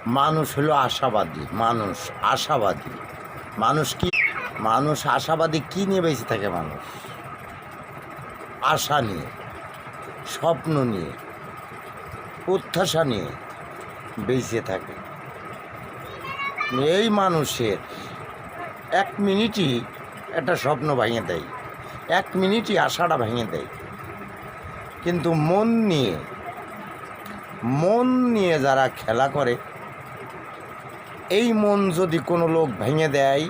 মানুষ হলো আশাবাদী, মানুষ আশাবাদী। মানুষ আশাবাদী কী নিয়ে বেঁচে থাকে? মানুষ আশা নিয়ে, স্বপ্ন নিয়ে, প্রত্যাশা নিয়ে বেঁচে থাকে। এই মানুষের এক মিনিটই একটা স্বপ্ন ভেঙে দেয়, এক মিনিটই আশাটা ভেঙে দেয়। কিন্তু মন নিয়ে যারা খেলা করে, এই মন যদি কোনো লোক ভেঙে দেয়,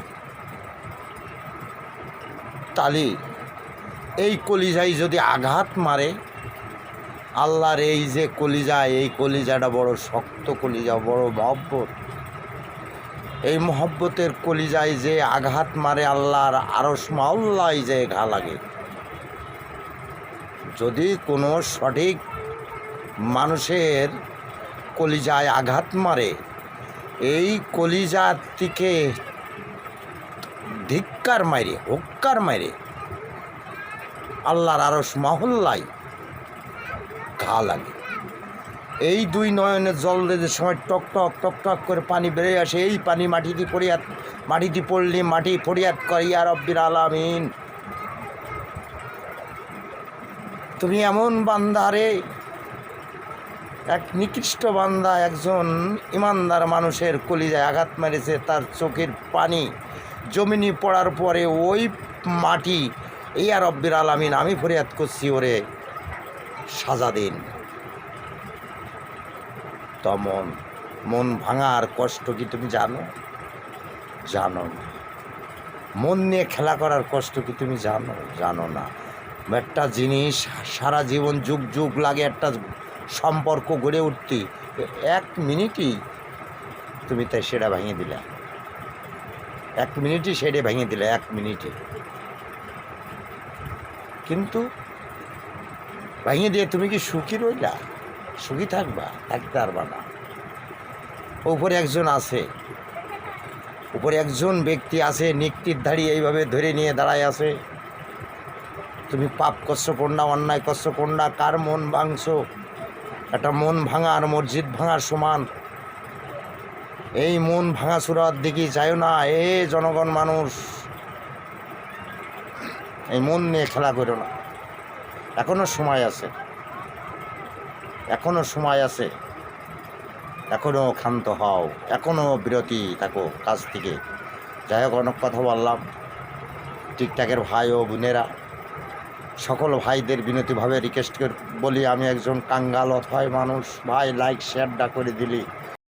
তাহলে এই কলিজায় যদি আঘাত মারে, আল্লাহর এই যে কলিজা, এই কলিজাটা বড় শক্ত কলিজা, বড় মহব্বত। এই মহব্বতের কলিজায় যে আঘাত মারে, আল্লাহর আরশ মাওলায় যে ঘা লাগে। যদি কোনো সঠিক মানুষের কলিজায় আঘাত মারে, এই কলিজার থেকে ধিক্কার মারে, হুক্কার মারে, আল্লাহর আরশ মহল্লায় ঘা লাগে। এই দুই নয়নের জল যে সময় টক টক টক টক করে পানি বেরিয়ে আসে, এই পানি মাটিতে পড়লে মাটি ফরিয়াদ করে, ইয়া রব্বিল আলামিন, তুমি এমন বান্দা রে। এক নিকৃষ্ট বান্দা, একজন ইমানদার মানুষের কলিজায় আঘাত মেরেছে, তার চোখের পানি জমিনে পড়ার পরে ওই মাটি, ইয়া রব্বিল আলামিন, আমি ফরিয়াদ করছি, ওরে সাজা দিন। তমন মন ভাঙার কষ্ট কি তুমি জানো? জানো না। মন নিয়ে খেলা করার কষ্ট কি তুমি জানো? জানো না। একটা জিনিস সারা জীবন যুগ যুগ লাগে একটা সম্পর্ক গড়ে উঠতে, এক মিনিটই তুমি তাই সেটা ভেঙে দিলে, এক মিনিটই সেটা ভেঙে দিলে, এক মিনিটে। কিন্তু ভেঙে দিয়ে তুমি কি সুখী রইলা? সুখী থাকবা? থাকতে পারবা না। উপরে একজন আছে, উপরে একজন ব্যক্তি আছে, নিক্তিরধারী, এইভাবে ধরে নিয়ে দাঁড়ায় আছে। তুমি পাপ করছো কোনটা, অন্যায় করছো কোনটা, কার মন ভাঙছো? একটা মন ভাঙা আর মসজিদ ভাঙার সমান। এই মন ভাঙা চূড়ার দিকে যাইও না। জনগণ মানুষ, এই মন নিয়ে খেলা করো না। এখনো সময় আছে, এখনো সময় আছে, এখনো ক্ষান্ত হও, এখনো বিরতি থাকো কাজ থেকে। যাই হোক, অনেক কথা বললাম। টিকটাকের ভাই ও বোনেরা, সকল ভাইদের বিনতিভাবে রিকোয়েস্ট করে বলি, আমি একজন কাঙ্গাল অথয় মানুষ। ভাই লাইক শেয়ারটা করে দিলি